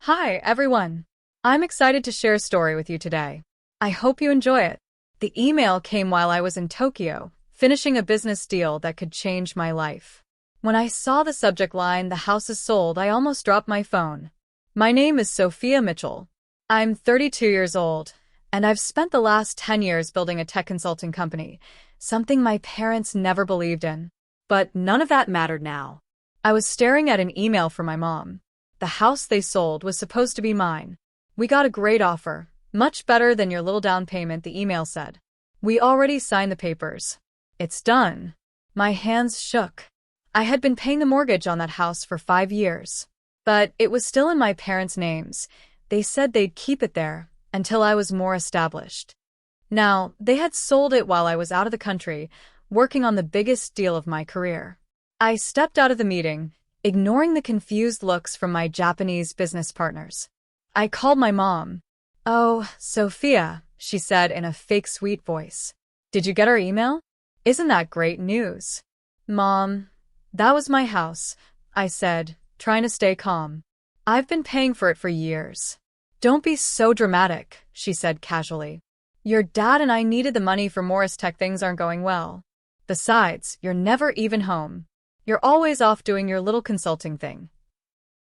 Hi, everyone. I'm excited to share a story with you today. I hope you enjoy it. The email came while I was in Tokyo, finishing a business deal that could change my life. When I saw the subject line, "The house is sold," I almost dropped my phone. My name is Sophia Mitchell. I'm 32 years old, and I've spent the last 10 years building a tech consulting company, something my parents never believed in. But none of that mattered now. I was staring at an email from my mom. The house they sold was supposed to be mine. "We got a great offer, much better than your little down payment," the email said. "We already signed the papers. It's done." My hands shook. I had been paying the mortgage on that house for 5 years. But it was still in my parents' names. They said they'd keep it there until I was more established. Now, they had sold it while I was out of the country, working on the biggest deal of my career. I stepped out of the meeting, ignoring the confused looks from my Japanese business partners. I called my mom. "Oh, Sophia," she said in a fake sweet voice. "Did you get our email? Isn't that great news?" "Mom, that was my house," I said, trying to stay calm. "I've been paying for it for years." "Don't be so dramatic," she said casually. "Your dad and I needed the money for Morris Tech. Things aren't going well. Besides, you're never even home. You're always off doing your little consulting thing."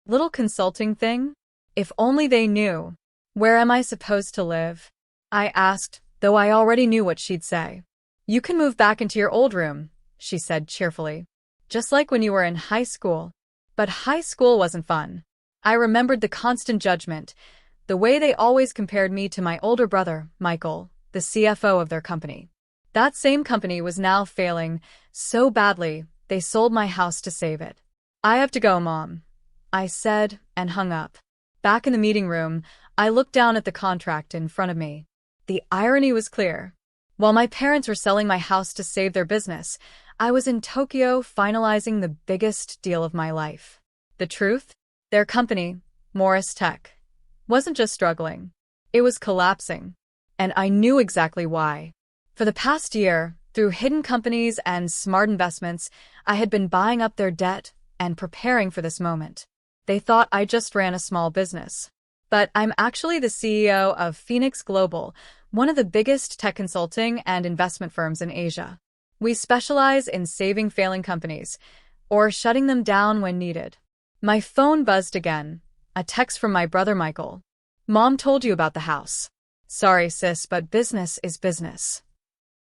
Little consulting thing? If only they knew. "Where am I supposed to live?" I asked, though I already knew what she'd say. "You can move back into your old room," she said cheerfully. "Just like when you were in high school." But high school wasn't fun. I remembered the constant judgment, the way they always compared me to my older brother, Michael, the CFO of their company. That same company was now failing so badly, they sold my house to save it. "I have to go, Mom," I said, and hung up. Back in the meeting room, I looked down at the contract in front of me. The irony was clear. While my parents were selling my house to save their business, I was in Tokyo finalizing the biggest deal of my life. The truth? Their company, Morris Tech, wasn't just struggling. It was collapsing. And I knew exactly why. For the past year, through hidden companies and smart investments, I had been buying up their debt and preparing for this moment. They thought I just ran a small business. But I'm actually the CEO of Phoenix Global, one of the biggest tech consulting and investment firms in Asia. We specialize in saving failing companies, or shutting them down when needed. My phone buzzed again, a text from my brother Michael. "Mom told you about the house." "Sorry, sis, but business is business."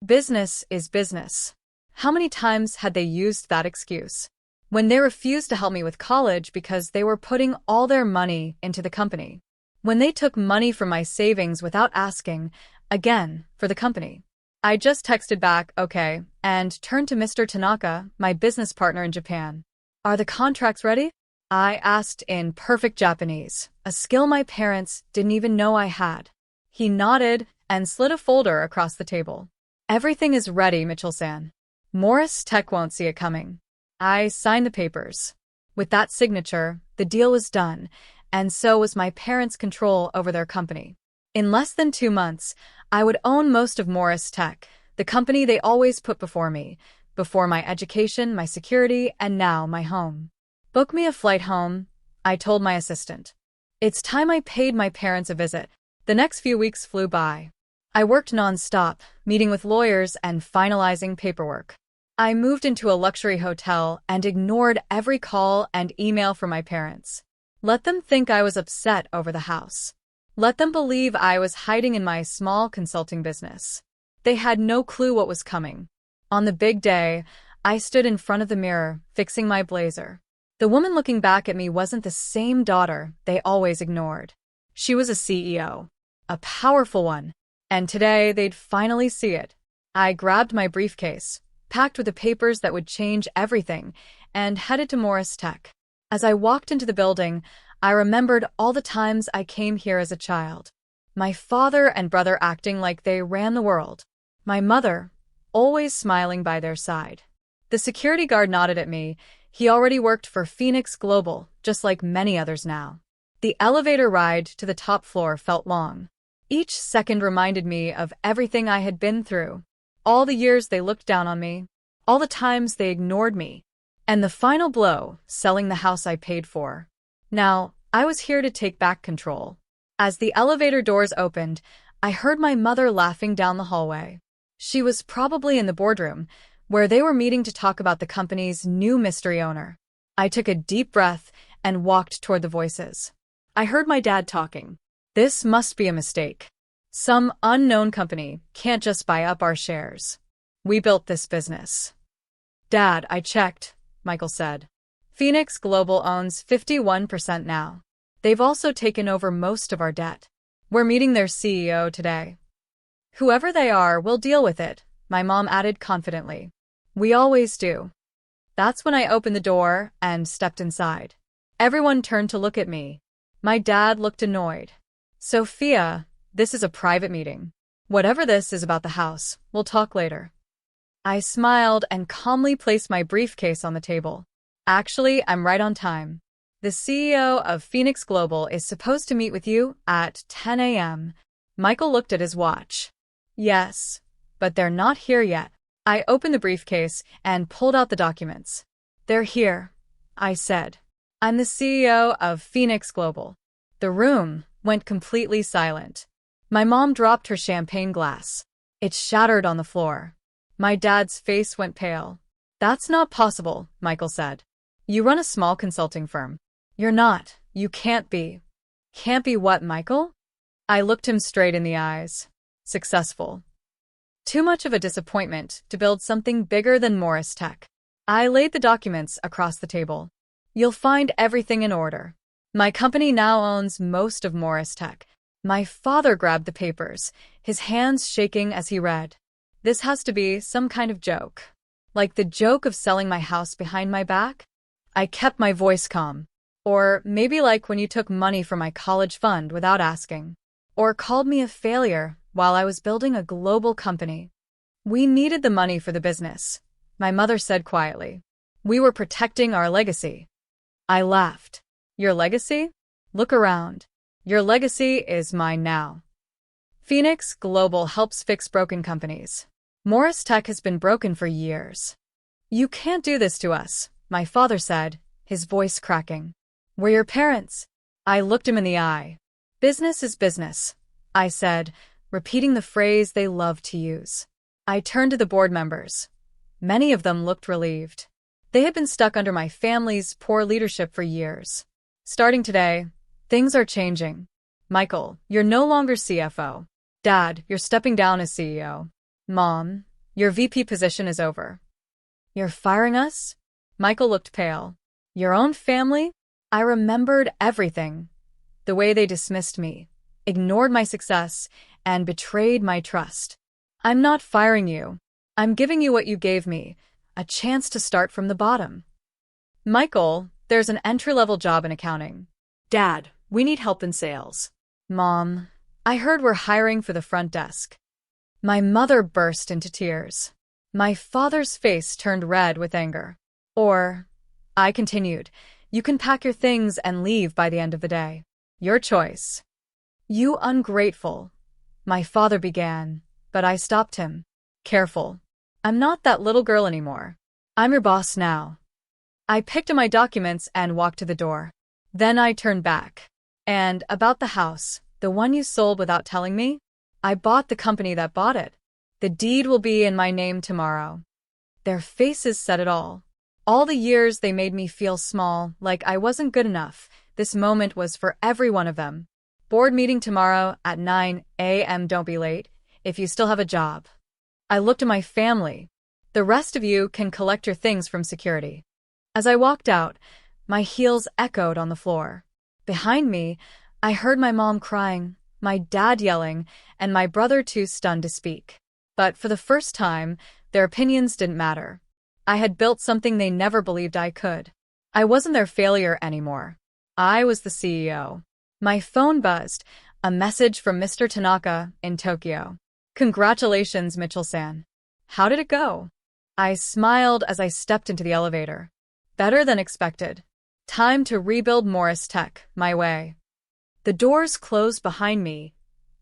Business is business. How many times had they used that excuse? When they refused to help me with college because they were putting all their money into the company. When they took money from my savings without asking, again, for the company. I just texted back, "Okay," and turned to Mr. Tanaka, my business partner in Japan. "Are the contracts ready?" I asked in perfect Japanese, a skill my parents didn't even know I had. He nodded and slid a folder across the table. "Everything is ready, Mitchell-san. Morris Tech won't see it coming." I signed the papers. With that signature, the deal was done, and so was my parents' control over their company. In less than 2 months, I would own most of Morris Tech, the company they always put before me, before my education, my security, and now my home. "Book me a flight home," I told my assistant. It's time I paid my parents a visit. The next few weeks flew by. I worked non-stop, meeting with lawyers and finalizing paperwork. I moved into a luxury hotel and ignored every call and email from my parents. Let them think I was upset over the house. Let them believe I was hiding in my small consulting business. They had no clue what was coming. On the big day, I stood in front of the mirror, fixing my blazer. The woman looking back at me wasn't the same daughter they always ignored. She was a CEO, a powerful one, and today they'd finally see it. I grabbed my briefcase, packed with the papers that would change everything, and headed to Morris Tech. As I walked into the building, I remembered all the times I came here as a child. My father and brother acting like they ran the world. My mother, always smiling by their side. The security guard nodded at me. He already worked for Phoenix Global, just like many others now. The elevator ride to the top floor felt long. Each second reminded me of everything I had been through. All the years they looked down on me. All the times they ignored me. And the final blow, selling the house I paid for. Now, I was here to take back control. As the elevator doors opened, I heard my mother laughing down the hallway. She was probably in the boardroom, where they were meeting to talk about the company's new mystery owner. I took a deep breath and walked toward the voices. I heard my dad talking. This must be a mistake. Some unknown company can't just buy up our shares. We built this business. Dad, I checked, Michael said. Phoenix Global owns 51% now. They've also taken over most of our debt. We're meeting their CEO today. Whoever they are, we'll deal with it, my mom added confidently. We always do. That's when I opened the door and stepped inside. Everyone turned to look at me. My dad looked annoyed. Sophia, this is a private meeting. Whatever this is about the house, we'll talk later. I smiled and calmly placed my briefcase on the table. Actually, I'm right on time. The CEO of Phoenix Global is supposed to meet with you at 10 a.m. Michael looked at his watch. Yes, but they're not here yet. I opened the briefcase and pulled out the documents. They're here, I said. I'm the CEO of Phoenix Global. The room went completely silent. My mom dropped her champagne glass. It shattered on the floor. My dad's face went pale. That's not possible, Michael said. You run a small consulting firm. You're not. You can't be. Can't be what, Michael? I looked him straight in the eyes. Successful. Too much of a disappointment to build something bigger than Morris Tech. I laid the documents across the table. You'll find everything in order. My company now owns most of Morris Tech. My father grabbed the papers, his hands shaking as he read. This has to be some kind of joke. Like the joke of selling my house behind my back? I kept my voice calm. Or maybe like when you took money from my college fund without asking. Or called me a failure while I was building a global company. We needed the money for the business, my mother said quietly. We were protecting our legacy. I laughed. Your legacy? Look around. Your legacy is mine now. Phoenix Global helps fix broken companies. Morris Tech has been broken for years. You can't do this to us, my father said, his voice cracking. We're your parents. I looked him in the eye. Business is business, I said, repeating the phrase they loved to use. I turned to the board members. Many of them looked relieved. They had been stuck under my family's poor leadership for years. Starting today, things are changing. Michael, you're no longer CFO. Dad, you're stepping down as CEO. Mom, your VP position is over. You're firing us? Michael looked pale. Your own family? I remembered everything. The way they dismissed me, ignored my success, and betrayed my trust. I'm not firing you. I'm giving you what you gave me, a chance to start from the bottom. Michael, there's an entry-level job in accounting. Dad, we need help in sales. Mom, I heard we're hiring for the front desk. My mother burst into tears. My father's face turned red with anger. I continued, you can pack your things and leave by the end of the day. Your choice. You ungrateful. My father began, but I stopped him. Careful. I'm not that little girl anymore. I'm your boss now. I picked up my documents and walked to the door. Then I turned back. And about the house, the one you sold without telling me? I bought the company that bought it. The deed will be in my name tomorrow. Their faces said it all. All the years they made me feel small, like I wasn't good enough. This moment was for every one of them. Board meeting tomorrow at 9 a.m. Don't be late, if you still have a job. I looked at my family. The rest of you can collect your things from security. As I walked out, my heels echoed on the floor. Behind me, I heard my mom crying, my dad yelling, and my brother too stunned to speak. But for the first time, their opinions didn't matter. I had built something they never believed I could. I wasn't their failure anymore. I was the CEO. My phone buzzed, a message from Mr. Tanaka in Tokyo. Congratulations, Mitchell-san. How did it go? I smiled as I stepped into the elevator. Better than expected. Time to rebuild Morris Tech my way. The doors closed behind me,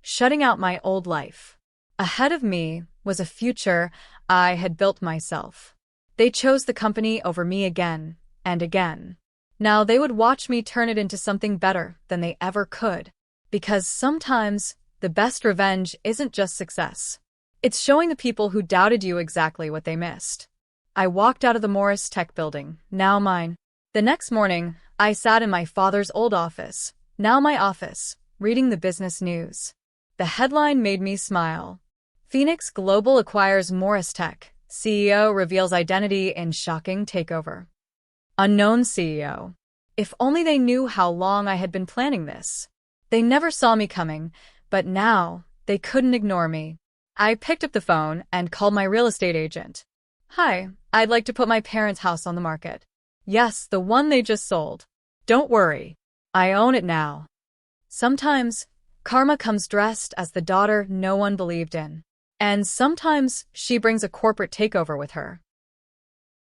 shutting out my old life. Ahead of me was a future I had built myself. They chose the company over me again and again. Now they would watch me turn it into something better than they ever could. Because sometimes, the best revenge isn't just success. It's showing the people who doubted you exactly what they missed. I walked out of the Morris Tech building, now mine. The next morning, I sat in my father's old office, now my office, reading the business news. The headline made me smile. Phoenix Global acquires Morris Tech. CEO reveals identity in shocking takeover. Unknown CEO. If only they knew how long I had been planning this. They never saw me coming, but now they couldn't ignore me. I picked up the phone and called my real estate agent. Hi, I'd like to put my parents' house on the market. Yes, the one they just sold. Don't worry. I own it now. Sometimes, karma comes dressed as the daughter no one believed in. And sometimes she brings a corporate takeover with her.